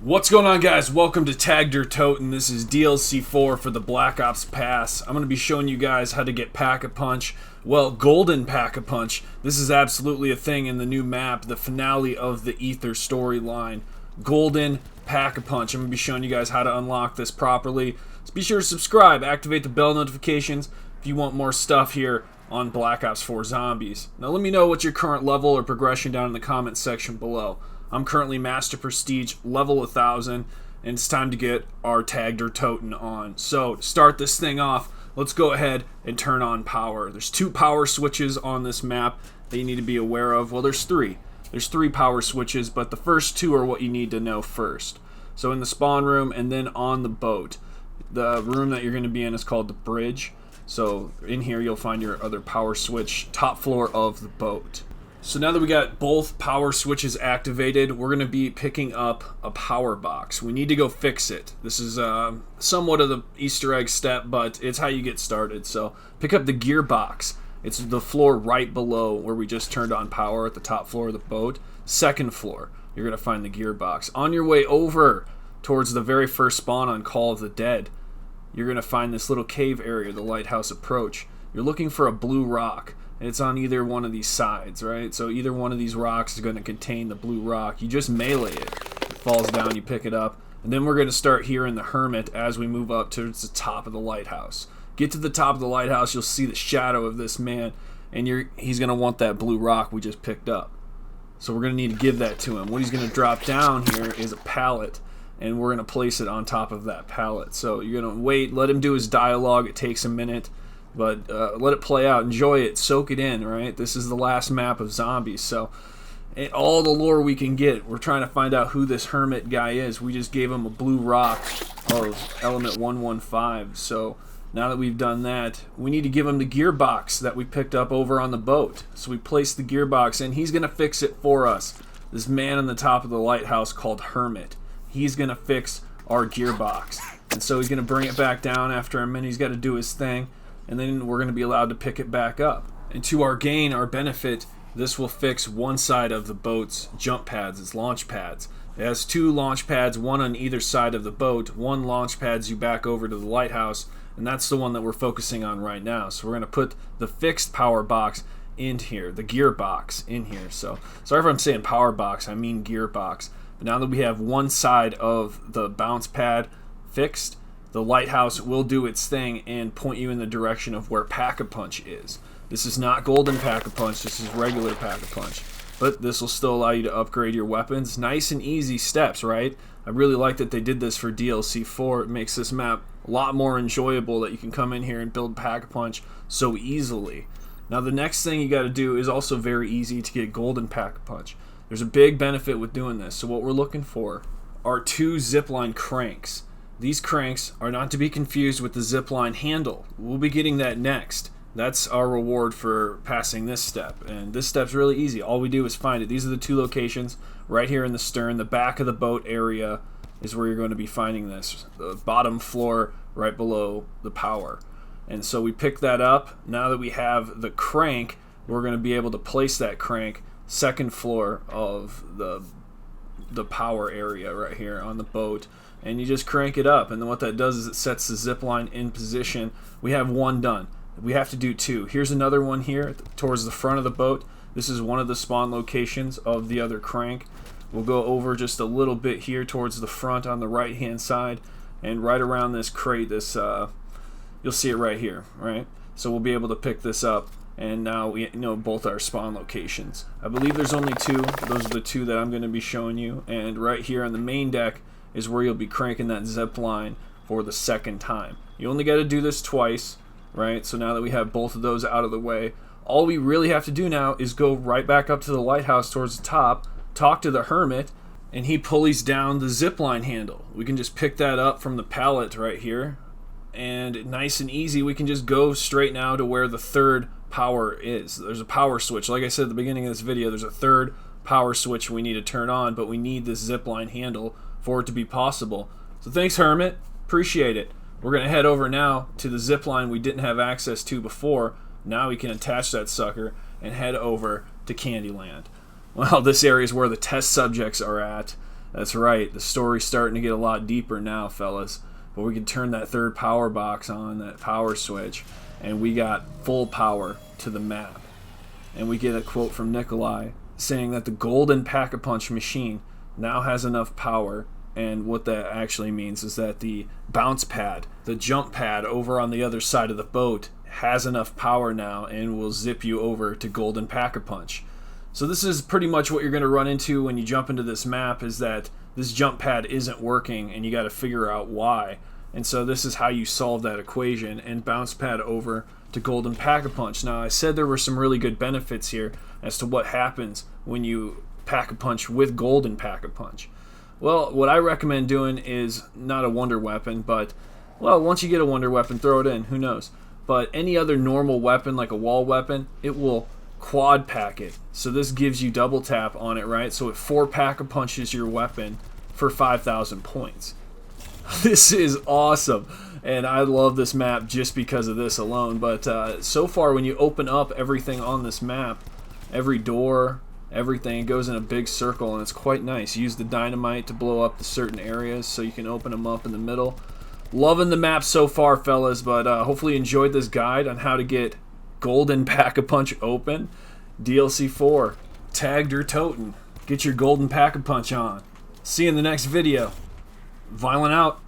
What's going on, guys? Welcome to Toten. This is DLC 4 for the Black Ops Pass. I'm going to be showing you guys how to get Pack-a-Punch. Well, Golden Pack-a-Punch. This is absolutely a thing in the new map, the finale of the Ether storyline. Golden Pack-a-Punch. I'm going to be showing you guys how to unlock this properly. So be sure to subscribe, activate the bell notifications if you want more stuff here on Black Ops 4 Zombies. Now let me know what's your current level or progression down in the comment section below. I'm currently Master Prestige, level 1000, and it's time to get our tagged or Toten on. So, to start this thing off, let's go ahead and turn on power. There's 2 power switches on this map that you need to be aware of. Well, there's 3. There's 3 power switches, but the first 2 are what you need to know first. So in the spawn room and then on the boat. The room that you're going to be in is called the bridge. So in here you'll find your other power switch, top floor of the boat. So now that we got both power switches activated, we're going to be picking up a power box. We need to go fix it. This is somewhat of the Easter egg step, but it's how you get started. So pick up the gearbox. It's the floor right below where we just turned on power at the top floor of the boat. Second floor, you're going to find the gearbox. On your way over towards the very first spawn on Call of the Dead, you're going to find this little cave area, the lighthouse approach. You're looking for a blue rock. And it's on either one of these sides, right? So either one of these rocks is going to contain the blue rock. You just melee it. It falls down, you pick it up. And then we're going to start here in the Hermit as we move up towards the top of the lighthouse. Get to the top of the lighthouse, you'll see the shadow of this man. And he's going to want that blue rock we just picked up. So we're going to need to give that to him. What he's going to drop down here is a pallet. And we're going to place it on top of that pallet. So you're going to wait, let him do his dialogue. It takes a minute. But let it play out. Enjoy it. Soak it in, right? This is the last map of Zombies. So all the lore we can get. We're trying to find out who this Hermit guy is. We just gave him a blue rock of element 115. So now that we've done that, we need to give him the gearbox that we picked up over on the boat. So we placed the gearbox in. He's going to fix it for us. This man on the top of the lighthouse called Hermit. He's going to fix our gearbox. And so he's going to bring it back down after a minute. He's got to do his thing. And then we're going to be allowed to pick it back up. And to our gain, our benefit, this will fix one side of the boat's jump pads, its launch pads. It has 2 launch pads, one on either side of the boat. One launch pads you back over to the lighthouse, and that's the one that we're focusing on right now. So we're going to put the fixed power box in here, the gearbox in here. So sorry if I'm saying power box, I mean gearbox. But now that we have one side of the bounce pad fixed, the lighthouse will do its thing and point you in the direction of where Pack-a-Punch is. This is not Golden Pack-a-Punch, this is regular Pack-a-Punch. But this will still allow you to upgrade your weapons. Nice and easy steps, right? I really like that they did this for DLC 4. It makes this map a lot more enjoyable that you can come in here and build Pack-a-Punch so easily. Now the next thing you got to do is also very easy to get Golden Pack-a-Punch. There's a big benefit with doing this. So what we're looking for are 2 zipline cranks. These cranks are not to be confused with the zipline handle. We'll be getting that next. That's our reward for passing this step. And this step's really easy. All we do is find it. These are the 2 locations right here in the stern. The back of the boat area is where you're going to be finding this. The bottom floor right below the power. And so we pick that up. Now that we have the crank, we're going to be able to place that crank second floor of the power area right here on the boat. And you just crank it up, and then what that does is it sets the zip line in position. We have 1 done. We have to do 2. Here's another one here towards the front of the boat. This is one of the spawn locations of the other crank. We'll go over just a little bit here towards the front on the right hand side, and right around this crate, this you'll see it right here, right? So we'll be able to pick this up, and now we know both our spawn locations. I believe there's only 2. Those are the 2 that I'm going to be showing you, and right here on the main deck is where you'll be cranking that zip line for the second time. You only got to do this twice, right? So now that we have both of those out of the way, all we really have to do now is go right back up to the lighthouse towards the top, talk to the Hermit, and he pulleys down the zip line handle. We can just pick that up from the pallet right here, and nice and easy, we can just go straight now to where the 3rd power is. There's a power switch. Like I said at the beginning of this video, there's a 3rd power switch we need to turn on, but we need this zip line handle for it to be possible. So thanks, Hermit. Appreciate it. We're going to head over now to the zip line we didn't have access to before. Now we can attach that sucker and head over to Candyland. Well, this area is where the test subjects are at. That's right, the story's starting to get a lot deeper now, fellas. But we can turn that third power box on, that power switch, and we got full power to the map. And we get a quote from Nikolai saying that the golden Pack-a-Punch machine now has enough power, and what that actually means is that the bounce pad, the jump pad over on the other side of the boat, has enough power now and will zip you over to golden Pack-a-Punch. So this is pretty much what you're going to run into when you jump into this map, is that this jump pad isn't working and you got to figure out why. And so this is how you solve that equation and bounce pad over to golden Pack-a-Punch. Now I said there were some really good benefits here as to what happens when you Pack-a-Punch with golden Pack-a-Punch. Well, what I recommend doing is not a wonder weapon, but, well, once you get a wonder weapon, throw it in, who knows. But any other normal weapon, like a wall weapon, it will quad pack it. So this gives you double tap on it, right? So it 4 Pack-a-Punches your weapon for 5,000 points. This is awesome, and I love this map just because of this alone. But so far, when you open up everything on this map, every door, everything, it goes in a big circle, and it's quite nice. Use the dynamite to blow up the certain areas so you can open them up in the middle. Loving the map so far, fellas, but hopefully you enjoyed this guide on how to get golden Pack-a-Punch open. DLC 4, tagged or Toten. Get your golden Pack-a-Punch on. See you in the next video. Viollent out.